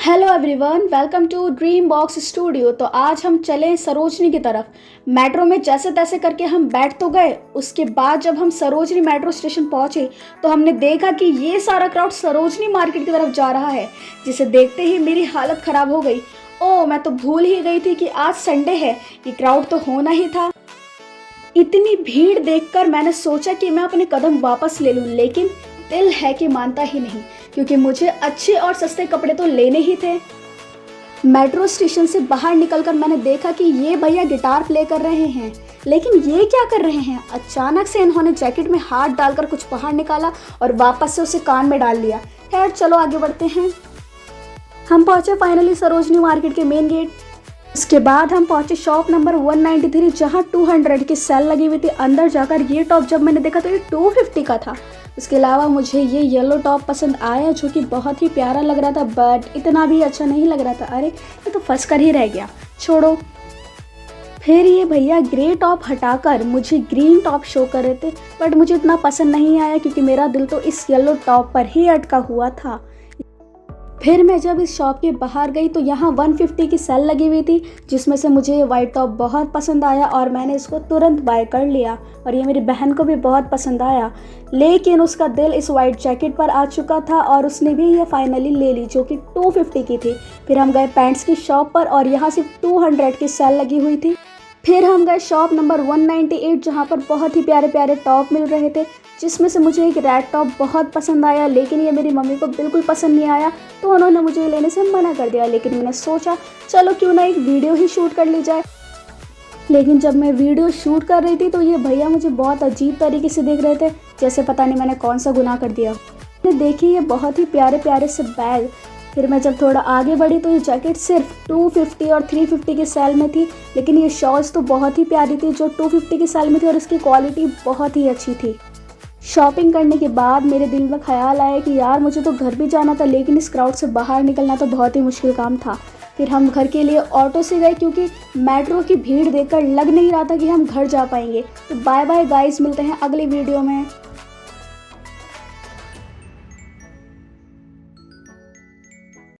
Hello everyone, welcome to dream box studio. तो आज हम चले सरोजनी की तरफ। मेट्रो में जैसे तैसे करके हम बैठ तो गए। उसके बाद जब हम सरोजनी मेट्रो स्टेशन पहुंचे तो हमने देखा कि ये सारा क्राउड सरोजनी मार्केट की तरफ जा रहा है, जिसे देखते ही मेरी हालत ख़राब हो गई। ओह, मैं तो भूल ही गई थी कि आज संडे है, ये क्राउड तो होना ही था। इतनी भीड़ देखकर मैंने सोचा कि मैं अपने कदम वापस ले लूं, लेकिन दिल है कि मानता ही नहीं, क्योंकि मुझे अच्छे और सस्ते कपड़े तो लेने ही थे। मेट्रो स्टेशन से बाहर निकलकर मैंने देखा कि ये भैया गिटार प्ले कर रहे हैं, लेकिन ये क्या कर रहे हैं? अचानक से इन्होंने जैकेट में हाथ डालकर कुछ बाहर निकाला और वापस से उसे कान में डाल लिया। खैर, चलो आगे बढ़ते हैं। हम पहुंचे फाइनली सरोजनी मार्केट के मेन गेट। उसके बाद हम पहुंचे शॉप नंबर 193, जहां 200 की सेल लगी हुई थी। अंदर जाकर ये टॉप जब मैंने देखा तो ये 250 का था। उसके अलावा मुझे ये येलो टॉप पसंद आया, जो कि बहुत ही प्यारा लग रहा था, बट इतना भी अच्छा नहीं लग रहा था। अरे, ये तो फंस कर ही रह गया, छोड़ो। फिर ये भैया ग्रे टॉप हटाकर मुझे ग्रीन टॉप शो कर रहे थे, बट मुझे इतना पसंद नहीं आया क्योंकि मेरा दिल तो इस येलो टॉप पर ही अटका हुआ था। फिर मैं जब इस शॉप के बाहर गई तो यहाँ 150 की सेल लगी हुई थी, जिसमें से मुझे ये वाइट टॉप बहुत पसंद आया और मैंने इसको तुरंत बाय कर लिया। और ये मेरी बहन को भी बहुत पसंद आया, लेकिन उसका दिल इस वाइट जैकेट पर आ चुका था और उसने भी ये फाइनली ले ली, जो कि 250 की थी। फिर हम गए पैंट्स की शॉप पर और यहाँ सिर्फ 200 की सेल लगी हुई थी। फिर हम गए शॉप नंबर 198, जहाँ पर बहुत ही प्यारे प्यारे टॉप मिल रहे थे, जिसमें से मुझे एक रेड टॉप बहुत पसंद आया, लेकिन ये मेरी मम्मी को बिल्कुल पसंद नहीं आया, तो उन्होंने मुझे लेने से मना कर दिया। लेकिन मैंने सोचा चलो क्यों ना एक वीडियो ही शूट कर ली जाए। लेकिन जब मैं वीडियो शूट कर रही थी तो ये भैया मुझे बहुत अजीब तरीके से देख रहे थे, जैसे पता नहीं मैंने कौन सा गुनाह कर दिया। मैंने देखी ये बहुत ही प्यारे प्यारे से बैग। फिर मैं जब थोड़ा आगे बढ़ी तो ये जैकेट सिर्फ 250 और 350 की सेल में थी, लेकिन ये शॉल्स तो बहुत ही प्यारी थी जो 250 की सेल में थी और इसकी क्वालिटी बहुत ही अच्छी थी। शॉपिंग करने के बाद मेरे दिल में ख्याल आया कि यार मुझे तो घर भी जाना था, लेकिन इस क्राउड से बाहर निकलना तो बहुत ही मुश्किल काम था। फिर हम घर के लिए ऑटो से गए, क्योंकि मेट्रो की भीड़ देखकर लग नहीं रहा था कि हम घर जा पाएंगे। तो बाय बाय गाइस, मिलते हैं अगली वीडियो में।